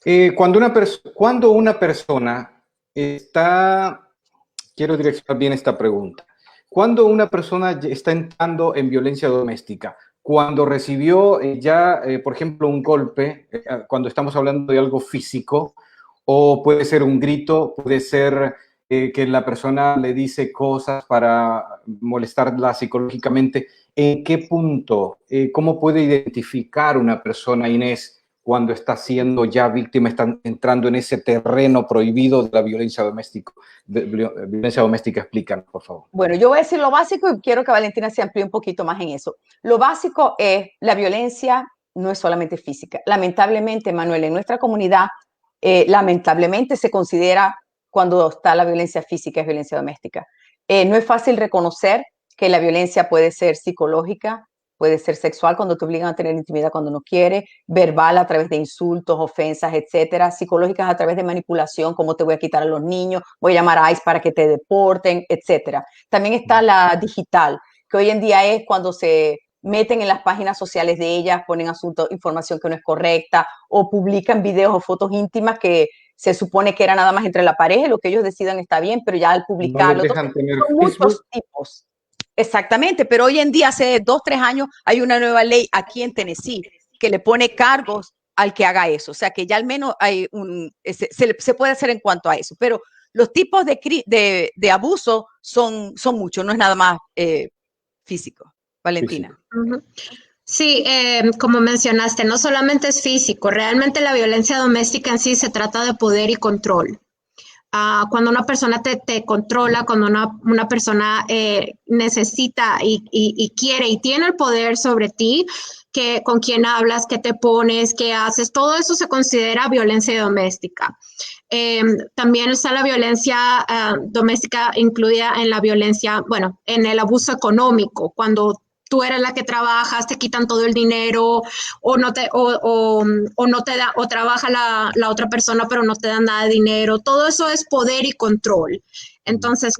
Cuando una persona está, quiero direccionar bien esta pregunta, cuando una persona está entrando en violencia doméstica, cuando recibió por ejemplo, un golpe, cuando estamos hablando de algo físico, o puede ser un grito, puede ser que la persona le dice cosas para molestarla psicológicamente, ¿en qué punto, cómo puede identificar una persona, Inés, cuando está siendo ya víctima, está entrando en ese terreno prohibido de la violencia doméstica? Explícanos, por favor. Bueno, yo voy a decir lo básico y quiero que Valentina se amplíe un poquito más en eso. Lo básico es, la violencia no es solamente física. Lamentablemente, Manuel, en nuestra comunidad, lamentablemente se considera cuando está la violencia física es violencia doméstica. No es fácil reconocer que la violencia puede ser psicológica, puede ser sexual cuando te obligan a tener intimidad cuando no quiere, verbal a través de insultos, ofensas, etcétera, psicológicas a través de manipulación, como te voy a quitar a los niños, voy a llamar a ICE para que te deporten, etcétera. También está la digital, que hoy en día es cuando se meten en las páginas sociales de ellas, ponen información que no es correcta o publican videos o fotos íntimas que se supone que era nada más entre la pareja, lo que ellos decidan está bien, pero ya al publicarlo, no dejan tener son muchos tipos. Exactamente, pero hoy en día, hace 2, 3 años, hay una nueva ley aquí en Tennessee que le pone cargos al que haga eso. O sea, que ya al menos hay se puede hacer en cuanto a eso. Pero los tipos de abuso son muchos, no es nada más físico. Valentina. Físico. Sí, como mencionaste, no solamente es físico, realmente la violencia doméstica en sí se trata de poder y control. Cuando una persona te controla, cuando una persona necesita y quiere y tiene el poder sobre ti, que con quién hablas, qué te pones, qué haces, todo eso se considera violencia doméstica. También está la violencia doméstica incluida en la violencia, bueno, en el abuso económico, cuando tú eres la que trabajas, te quitan todo el dinero o no te da, o trabaja la otra persona pero no te dan nada de dinero. Todo eso es poder y control. Entonces,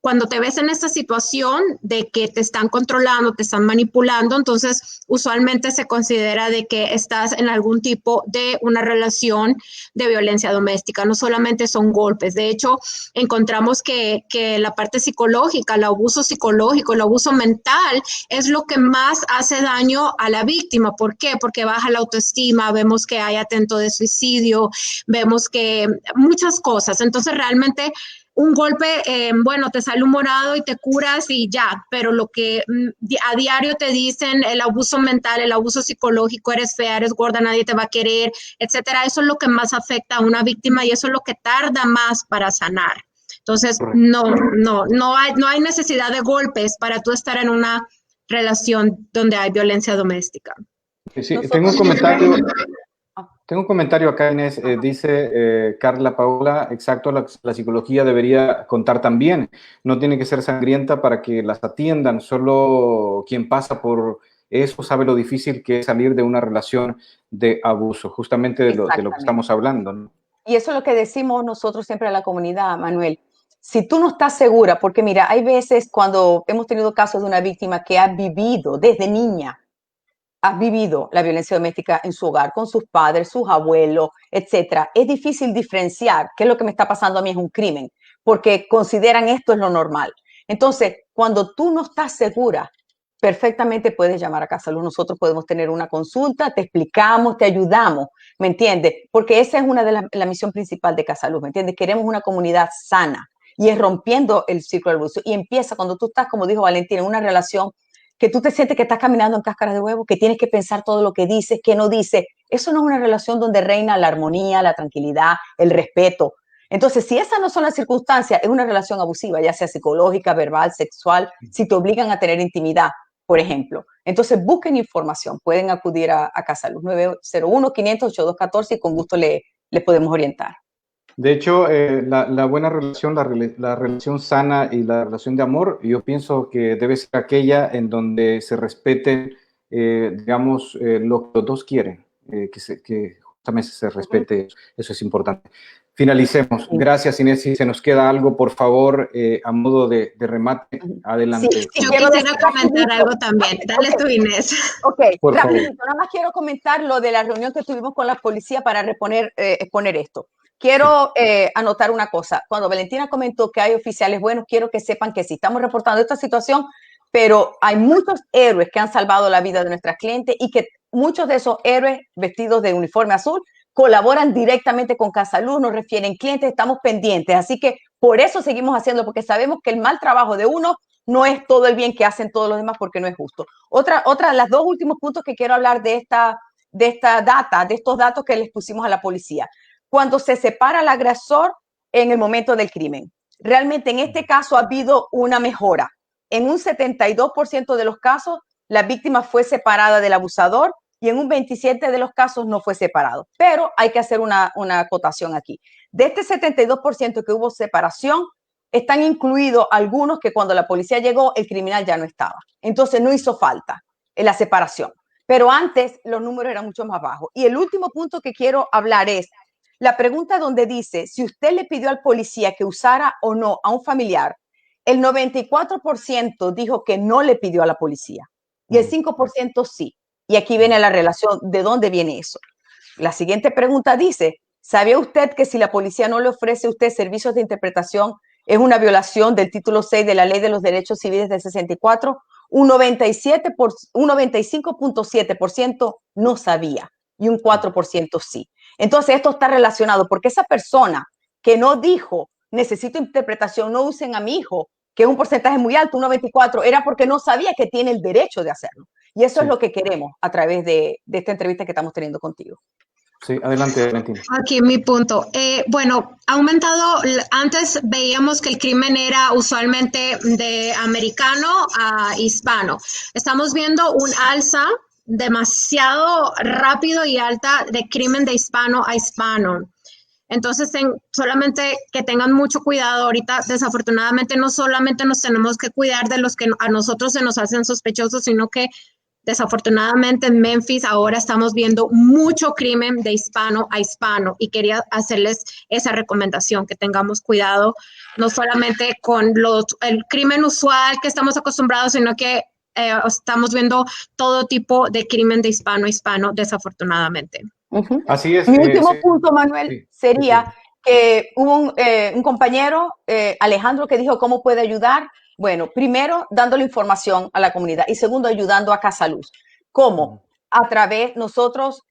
cuando te ves en esta situación de que te están controlando, te están manipulando, entonces usualmente se considera de que estás en algún tipo de una relación de violencia doméstica. No solamente son golpes. De hecho, encontramos que la parte psicológica, el abuso psicológico, el abuso mental es lo que más hace daño a la víctima. ¿Por qué? Porque baja la autoestima, vemos que hay intento de suicidio, vemos que muchas cosas. Entonces, realmente un golpe, bueno, te sale un morado y te curas y ya, pero lo que a diario te dicen, el abuso mental, el abuso psicológico, eres fea, eres gorda, nadie te va a querer, etcétera, eso es lo que más afecta a una víctima y eso es lo que tarda más para sanar. Entonces, no hay necesidad de golpes para tú estar en una relación donde hay violencia doméstica. Sí, tengo un comentario. Tengo un comentario acá, Inés. Dice Carla Paola, exacto, la psicología debería contar también. No tiene que ser sangrienta para que las atiendan. Solo quien pasa por eso sabe lo difícil que es salir de una relación de abuso, justamente de lo que estamos hablando, ¿no? Y eso es lo que decimos nosotros siempre a la comunidad, Manuel. Si tú no estás segura, porque mira, hay veces cuando hemos tenido casos de una víctima que ha vivido desde niña has vivido la violencia doméstica en su hogar, con sus padres, sus abuelos, etcétera, es difícil diferenciar qué es lo que me está pasando a mí es un crimen, porque consideran esto es lo normal. Entonces, cuando tú no estás segura, perfectamente puedes llamar a Casa Luz. Nosotros podemos tener una consulta, te explicamos, te ayudamos, ¿me entiendes? Porque esa es una de la misión principal de Casa Luz, ¿me entiendes? Queremos una comunidad sana y es rompiendo el círculo del abuso. Y empieza cuando tú estás, como dijo Valentina, en una relación que tú te sientes que estás caminando en cáscara de huevo, que tienes que pensar todo lo que dices, que no dices. Eso no es una relación donde reina la armonía, la tranquilidad, el respeto. Entonces, si esas no son las circunstancias, es una relación abusiva, ya sea psicológica, verbal, sexual, si te obligan a tener intimidad, por ejemplo. Entonces, busquen información. Pueden acudir a Casa Luz 901-500-8214 y con gusto les podemos orientar. De hecho, la buena relación, la relación sana y la relación de amor, yo pienso que debe ser aquella en donde se respeten, digamos, lo que los dos quieren, que justamente se respete, eso es importante. Finalicemos. Gracias, Inés. Si se nos queda algo, por favor, a modo de remate, adelante. Sí, yo quisiera comentar algo también. Dale tú, Inés. Ok, rapidito. Nada más quiero comentar lo de la reunión que tuvimos con la policía para exponer esto. Quiero anotar una cosa. Cuando Valentina comentó que hay oficiales buenos, quiero que sepan que sí, estamos reportando esta situación, pero hay muchos héroes que han salvado la vida de nuestras clientes y que muchos de esos héroes vestidos de uniforme azul colaboran directamente con Casa Luz, nos refieren clientes, estamos pendientes. Así que por eso seguimos haciendo, porque sabemos que el mal trabajo de uno no es todo el bien que hacen todos los demás, porque no es justo. Otra de las dos últimos puntos que quiero hablar de estos datos que les pusimos a la policía. Cuando se separa al agresor en el momento del crimen. Realmente en este caso ha habido una mejora. En un 72% de los casos, la víctima fue separada del abusador y en un 27% de los casos no fue separado. Pero hay que hacer una acotación aquí. De este 72% que hubo separación, están incluidos algunos que cuando la policía llegó, el criminal ya no estaba. Entonces no hizo falta la separación. Pero antes los números eran mucho más bajos. Y el último punto que quiero hablar es la pregunta donde dice, si usted le pidió al policía que usara o no a un familiar, el 94% dijo que no le pidió a la policía y el 5% sí. Y aquí viene la relación, ¿de dónde viene eso? La siguiente pregunta dice, ¿sabía usted que si la policía no le ofrece a usted servicios de interpretación es una violación del título 6 de la Ley de los Derechos Civiles del 64? Un 95.7% no sabía y un 4% sí. Entonces esto está relacionado porque esa persona que no dijo necesito interpretación, no usen a mi hijo, que es un porcentaje muy alto, un 94%, era porque no sabía que tiene el derecho de hacerlo. Y eso es lo que queremos a través de esta entrevista que estamos teniendo contigo. Sí, adelante, Valentina. Aquí mi punto. Bueno, ha aumentado, antes veíamos que el crimen era usualmente de americano a hispano. Estamos viendo un alza demasiado rápido y alta de crimen de hispano a hispano. Entonces, solamente que tengan mucho cuidado. Ahorita, desafortunadamente, no solamente nos tenemos que cuidar de los que a nosotros se nos hacen sospechosos, sino que desafortunadamente en Memphis ahora estamos viendo mucho crimen de hispano a hispano y quería hacerles esa recomendación, que tengamos cuidado, no solamente con el crimen usual que estamos acostumbrados, sino que estamos viendo todo tipo de crimen de hispano a hispano, desafortunadamente. Así es. Mi último punto, Manuel, sería que hubo un compañero, Alejandro, que dijo cómo puede ayudar. Bueno, primero, dándole información a la comunidad y segundo, ayudando a Casa Luz. ¿Cómo? A través, nosotros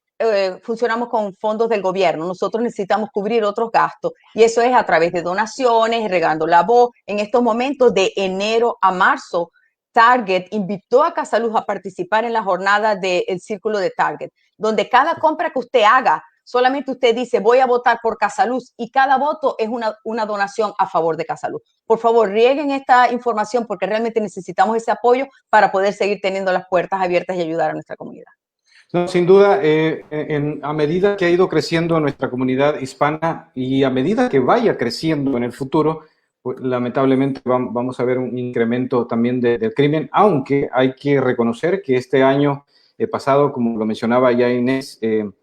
funcionamos con fondos del gobierno, nosotros necesitamos cubrir otros gastos y eso es a través de donaciones, regando la voz. En estos momentos de enero a marzo, Target invitó a Casa Luz a participar en la jornada del Círculo de Target, donde cada compra que usted haga, solamente usted dice, voy a votar por Casa Luz y cada voto es una donación a favor de Casa Luz. Por favor, rieguen esta información porque realmente necesitamos ese apoyo para poder seguir teniendo las puertas abiertas y ayudar a nuestra comunidad. No, sin duda, a medida que ha ido creciendo nuestra comunidad hispana y a medida que vaya creciendo en el futuro, pues, lamentablemente vamos a ver un incremento también del crimen, aunque hay que reconocer que este año pasado, como lo mencionaba ya Inés, hemos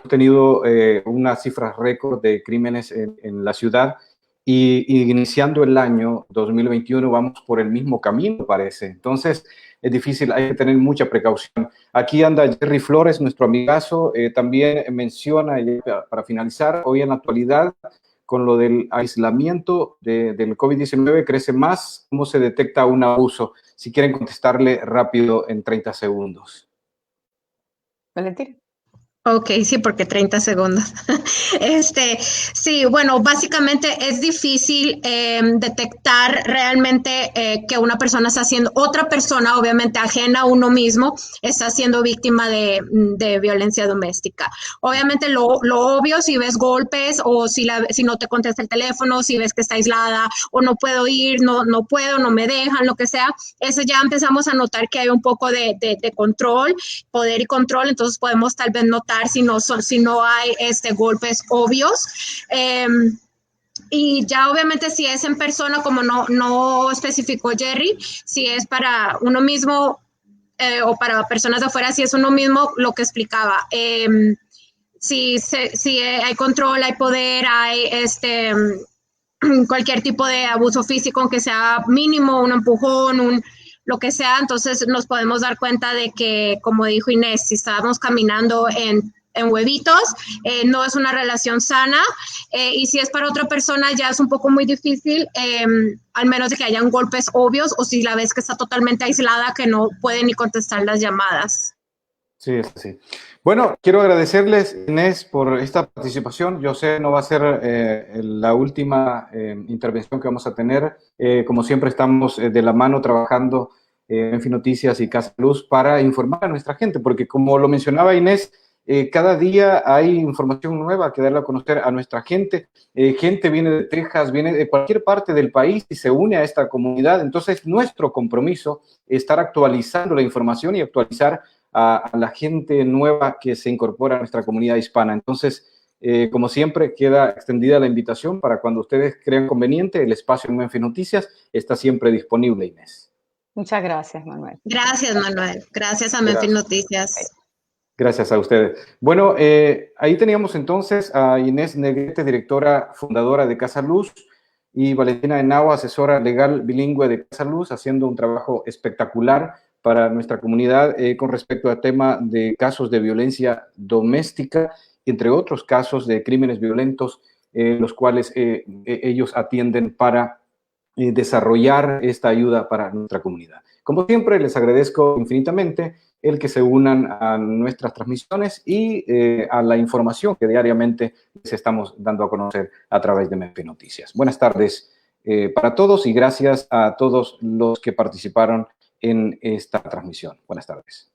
tenido unas cifras récord de crímenes en la ciudad y iniciando el año 2021 vamos por el mismo camino, parece. Entonces, es difícil, hay que tener mucha precaución. Aquí anda Jerry Flores, nuestro amigazo, también menciona, para finalizar, hoy en la actualidad, con lo del aislamiento del COVID-19 crece más. ¿Cómo se detecta un abuso? Si quieren contestarle rápido en 30 segundos. Valentín. Ok, sí, porque 30 segundos. Sí, bueno, básicamente es difícil detectar realmente que una persona está siendo, otra persona, obviamente ajena a uno mismo, está siendo víctima de violencia doméstica. Obviamente lo obvio, si ves golpes o si no te contesta el teléfono, si ves que está aislada o no puedo ir, no puedo, no me dejan, lo que sea, eso ya empezamos a notar que hay un poco de control, poder y control, entonces podemos tal vez notar si no hay golpes obvios. Y ya obviamente si es en persona, como no especificó Jerry, si es para uno mismo o para personas de afuera, si es uno mismo, lo que explicaba. Si hay control, hay poder, hay cualquier tipo de abuso físico, aunque sea mínimo, un empujón, lo que sea, entonces nos podemos dar cuenta de que, como dijo Inés, si estábamos caminando en huevitos, no es una relación sana, y si es para otra persona ya es un poco muy difícil, al menos de que hayan golpes obvios o si la ves que está totalmente aislada, que no puede ni contestar las llamadas. Sí, es así. Bueno, quiero agradecerles, Inés, por esta participación. Yo sé, no va a ser la última intervención que vamos a tener. Como siempre, estamos de la mano trabajando en Finoticias y Casa Luz para informar a nuestra gente, porque como lo mencionaba Inés, cada día hay información nueva que darle a conocer a nuestra gente. Gente viene de Texas, viene de cualquier parte del país y se une a esta comunidad. Entonces, nuestro compromiso es estar actualizando la información y actualizar a la gente nueva que se incorpora a nuestra comunidad hispana. Entonces, como siempre, queda extendida la invitación para cuando ustedes crean conveniente. El espacio en Memphis Noticias está siempre disponible, Inés. Muchas gracias, Manuel. Gracias, Manuel. Gracias a Memphis Noticias. Gracias a ustedes. Bueno, ahí teníamos entonces a Inés Negrete, directora fundadora de Casa Luz, y Valentina Henao, asesora legal bilingüe de Casa Luz, haciendo un trabajo espectacular para nuestra comunidad con respecto al tema de casos de violencia doméstica, entre otros casos de crímenes violentos, los cuales ellos atienden para desarrollar esta ayuda para nuestra comunidad. Como siempre, les agradezco infinitamente el que se unan a nuestras transmisiones y a la información que diariamente les estamos dando a conocer a través de Memphis Noticias. Buenas tardes para todos y gracias a todos los que participaron en esta transmisión. Buenas tardes.